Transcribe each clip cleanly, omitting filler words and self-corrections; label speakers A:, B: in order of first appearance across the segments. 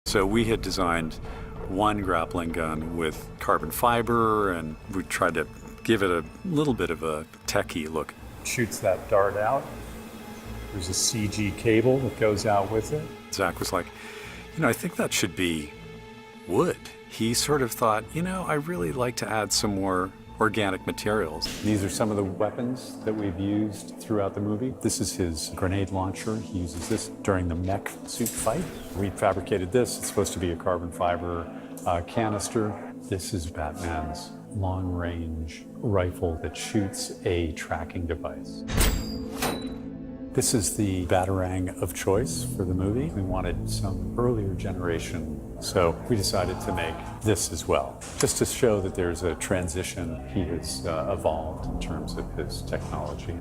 A: So we had designed one grappling gun with carbon fiber, and we tried to give it a little bit of a techie look. Shoots that dart out. There's a CG cable that goes out with it. Zach was like, I think that should be wood. He sort of thought, I really like to add some more organic materials. These are some of the weapons that we've used throughout the movie. This is his grenade launcher. He uses this during the mech suit fight. We fabricated this. It's supposed to be a carbon fiber canister. This is Batman's long-range rifle that shoots a tracking device. This is the Batarang of choice for the movie. We wanted some earlier generation, so we decided to make this as well, just to show that there's a transition. He has evolved in terms of his technology.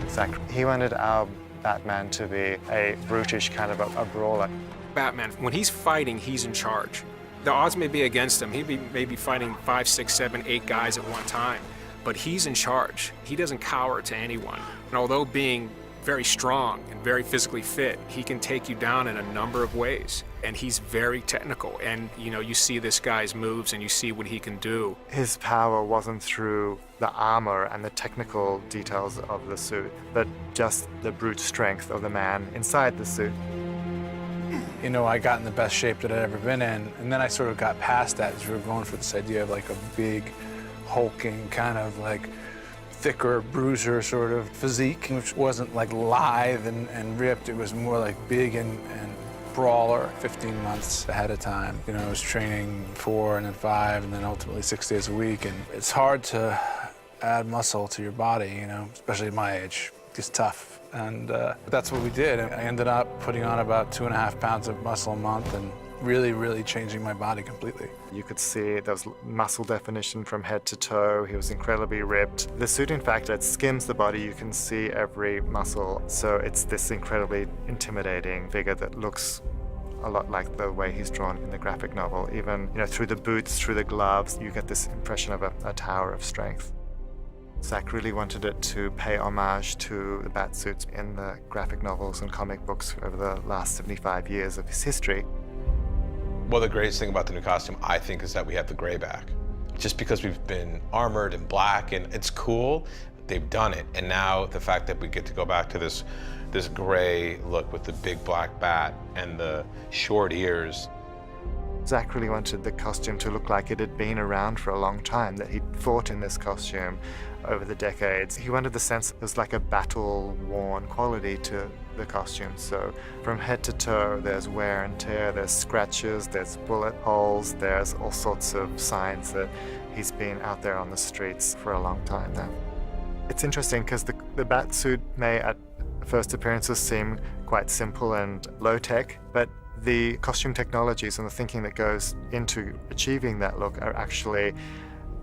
B: Exactly. He wanted our Batman to be a brutish kind of a brawler.
C: Batman, when he's fighting, he's in charge. The odds may be against him. He'd be maybe fighting 5, 6, 7, 8 guys at one time. But he's in charge. He doesn't cower to anyone. And although being very strong and very physically fit, he can take you down in a number of ways. And he's very technical. And you see this guy's moves and you see what he can do.
B: His power wasn't through the armor and the technical details of the suit, but just the brute strength of the man inside the suit.
D: I got in the best shape that I'd ever been in, and then I sort of got past that as we were going for this idea of like a big, hulking, kind of like thicker bruiser sort of physique, which wasn't like lithe and ripped. It was more like big and brawler. 15 months ahead of time. I was training 4 and then 5 and then ultimately 6 days a week, and it's hard to add muscle to your body, especially at my age. It's tough. And that's what we did. And I ended up putting on about 2.5 pounds of muscle a month and really, really changing my body completely.
B: You could see there was muscle definition from head to toe. He was incredibly ripped. The suit, in fact, it skims the body. You can see every muscle. So it's this incredibly intimidating figure that looks a lot like the way he's drawn in the graphic novel. Even, through the boots, through the gloves, you get this impression of a tower of strength. Zach really wanted it to pay homage to the Batsuits in the graphic novels and comic books over the last 75 years of his history.
E: Well, the greatest thing about the new costume, I think, is that we have the gray back. Just because we've been armored and black, and it's cool, they've done it. And now the fact that we get to go back to this gray look with the big black bat and the short ears.
B: Zach really wanted the costume to look like it had been around for a long time, that he'd fought in this costume over the decades. He wanted the sense it was like a battle-worn quality to the costume. So from head to toe, there's wear and tear, there's scratches, there's bullet holes, there's all sorts of signs that he's been out there on the streets for a long time now. It's interesting because the Batsuit may at first appearances seem quite simple and low-tech, but the costume technologies and the thinking that goes into achieving that look are actually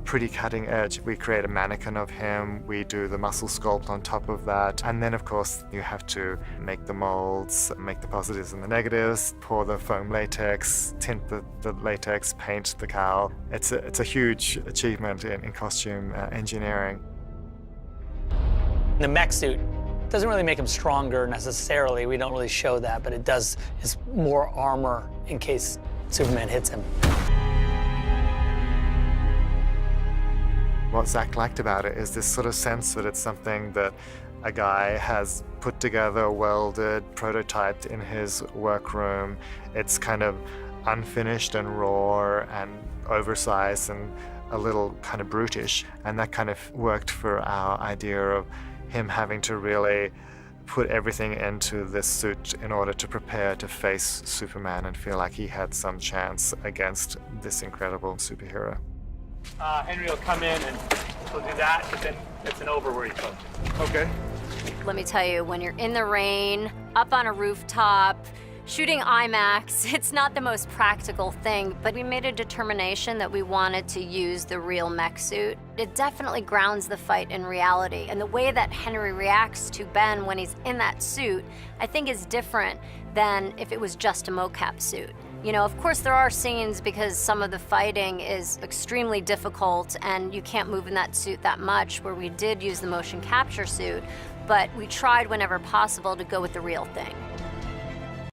B: pretty cutting edge. We create a mannequin of him, we do the muscle sculpt on top of that, and then of course you have to make the molds, make the positives and the negatives, pour the foam latex, tint the latex, paint the cowl. It's a huge achievement in costume engineering.
F: The mech suit doesn't really make him stronger necessarily. We don't really show that, but it does is more armor in case Superman hits him.
B: What Zach liked about it is this sort of sense that it's something that a guy has put together, welded, prototyped in his workroom. It's kind of unfinished and raw and oversized and a little kind of brutish, and that kind of worked for our idea of him having to really put everything into this suit in order to prepare to face Superman and feel like he had some chance against this incredible superhero.
G: Henry will come in and he'll do that, but then it's an over where he goes.
D: Okay.
H: Let me tell you, when you're in the rain, up on a rooftop, shooting IMAX, it's not the most practical thing, but we made a determination that we wanted to use the real mech suit. It definitely grounds the fight in reality, and the way that Henry reacts to Ben when he's in that suit, I think is different than if it was just a mocap suit. Of course there are scenes because some of the fighting is extremely difficult and you can't move in that suit that much, where we did use the motion capture suit, but we tried whenever possible to go with the real thing.